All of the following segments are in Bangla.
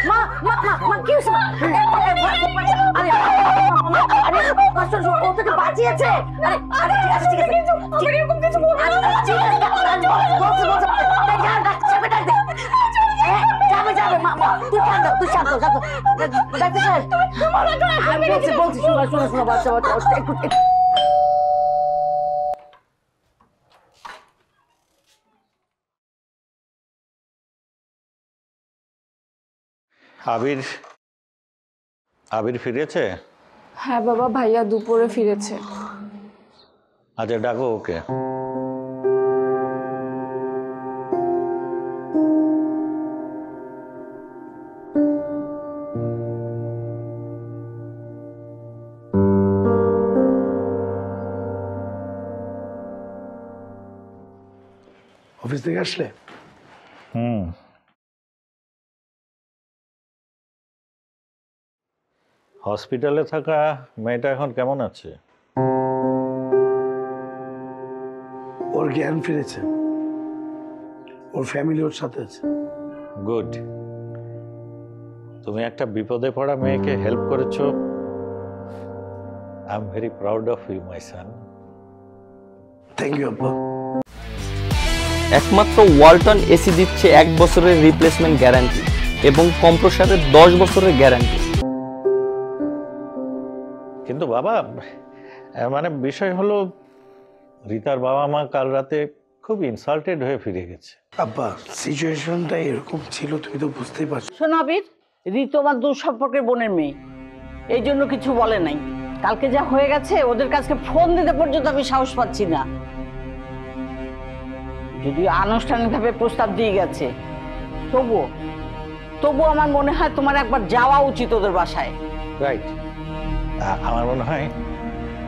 মা মা মা কি হয়েছে? ও তোকে বাঁচিয়েছে। আরে ঠিক আছে ঠিক আছে, এরকম কিছু যাবে মা, তুই শান্ত তুই শান্ত শান্ত। ডাক্তার সাহেব আমি বলছি শোনো শোনো শোনো বাচ্চা বাচ্চা একটু। আবির আবির ফিরেছে? হ্যাঁ বাবা, ভাইয়া দুপুরে ফিরেছে। আচ্ছা ডাকো ওকে। অফিস থেকে আসলে? হসপিটালে থাকা মেয়েটা এখন কেমন আছে? ওর জ্ঞান ফিরেছে, ওর ফ্যামিলি ওর সাথে আছে। গুড। তুমি একটা বিপদে পড়া মেয়েকে হেল্প করেছো। I am very proud of you my son. Thank you আব্বা। একমাত্র ওয়ালটন এসি দিচ্ছে 1 বছরের রিপ্লেসমেন্ট গ্যারান্টি এবং কম্প্রেসারের 10 বছরের গ্যারান্টি। কিন্তু বাবা মানে বিষয় হলো রিতার বাবা মা কাল রাতে খুব ইনসাল্টেড হয়ে ফিরে গেছে। আব্বা সিচুয়েশনটা এরকম ছিল, তুমি তো বুঝতেই পারছো। শোনো আবির, ঋতু আমার দূর সম্পর্কের বোনের মেয়ে, এই জন্য কিছু বলে নাই। কালকে যা হয়ে গেছে ওদের কাছে ফোন দিতে পর্যন্ত আমি সাহস পাচ্ছি না। যদিও আনুষ্ঠানিকভাবে প্রস্তাব দিয়ে গেছে, তবুও আমার মনে হয় তোমার একবার যাওয়া উচিত ওদের বাসায়। রাইট। আমার মনে হয়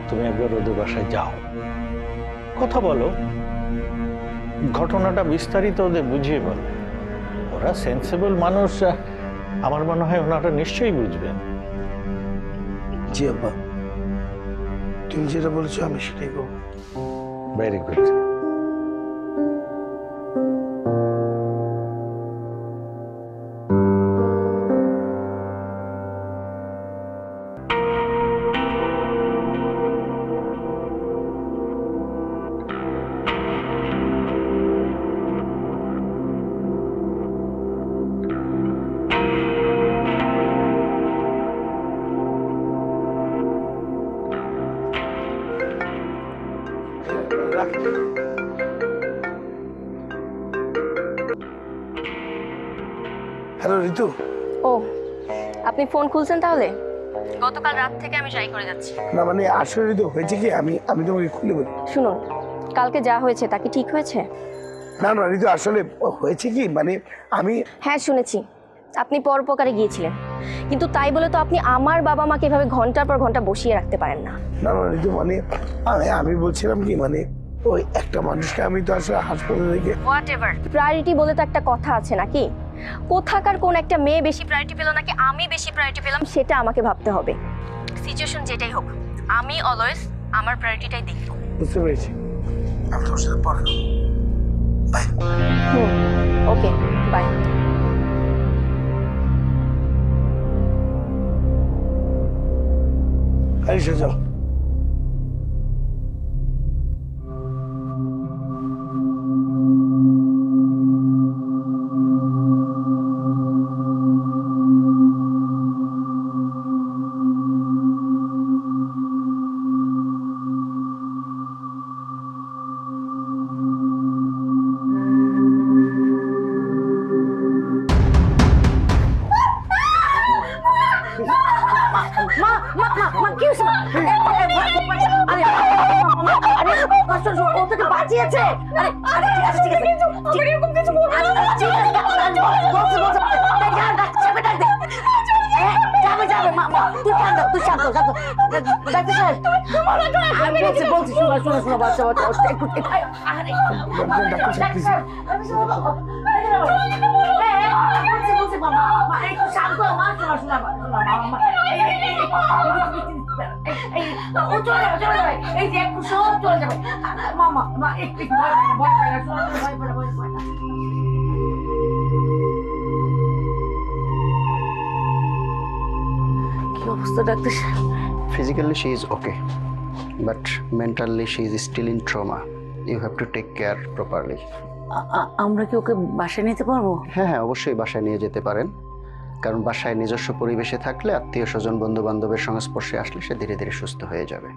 তুমি একবার ওদের বাসায় যাও, কথা বলো, ঘটনাটা বিস্তারিত ওদের বুঝিয়ে বলো। ওরা সেন্সিবল মানুষ, আমার মনে হয় ওনারা নিশ্চয়ই বুঝবেন। জি আব্বা, তুমি যেটা বলেছো আমি সেটাই করবো। Very good. হ্যালো ঋতু। ও, আপনি ফোন খুলছেন তাহলে? গতকাল রাত থেকে আমি ট্রাই করে যাচ্ছি। না মানে আসলে ঋতু হয়েছে কি, আমি তোমাকে খুলে বলি। শুনুন, কালকে যা হয়েছে তা কি ঠিক হয়েছে? না না ঋতু, আসলে হয়েছে কি মানে আমি। হ্যাঁ শুনেছি, আপনি পরোপকারে গিয়েছিলেন, কিন্তু তাই বলে তো আপনি আমার বাবা মাকে এভাবে ঘন্টার পর ঘন্টা বসিয়ে রাখতে পারেন না। না না ঋতু, মানে আমি বলছিলাম কি, মানে ওই একটা মানুষকে আমি তো আসলে হাসপাতালে রেখে। হোয়াটএভার, প্রায়োরিটি বলে তো একটা কথা আছে নাকি? কোথাকার কোন একটা মেয়ে বেশি প্রায়োরিটি পেল নাকি আমি বেশি প্রায়োরিটি পেলাম সেটা আমাকে ভাবতে হবে। সিচুয়েশন যেটাই হোক, আমি অলওয়েজ আমার প্রায়োরিটিটাই দেখব। বুঝতে পেরেছি, আমি তোর সাথে পরে বাই। Okay bye. আরিশা যাও। ও তোকে বাঁচিয়েছে। আরে ঠিক আছে ঠিক আছে, এরকম কিছু যাবে মা, তুই শান্ত তুই শান্ত শান্ত। ডাক্তার সাহেব আমি বলছি শোনো শোনো শোনো বাচ্চা বাচ্চা একটু। ডাক্তার সাহেব একটু শান্ত মা, শোনা শোনা মা, ও চলে যাবে চলে যাবে, এই যে একটু সব চলে যাবে। মা একটু ভয় পায় না, ভয় পায় না, শোনা ভয় পায় না, ভয় পায় না। অবস্থা ডাক্তার সাহেব? Physically, she is okay, but mentally, she is still in trauma. You have to take care properly. আমরা কি ওকে বাসায় নিতে পারবো? হ্যাঁ হ্যাঁ, অবশ্যই বাসায় নিয়ে যেতে পারেন, কারণ বাসায় নিজস্ব পরিবেশে থাকলে আত্মীয় স্বজন বন্ধু বান্ধবের সংস্পর্শে আসলে সে ধীরে ধীরে সুস্থ হয়ে যাবে।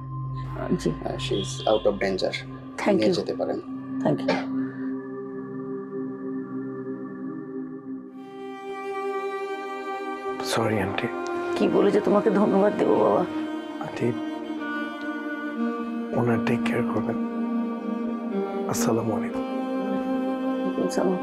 জি, she is out of danger. Thank নিয়ে ইউ। যেতে পারেন। Thank you. Sorry aunty. কি বলে যে তোমাকে ধন্যবাদ দেবো বাবা। আন্টি ওনার টেক কেয়ার করবেন। আসসালামু আলাইকুম। চলো।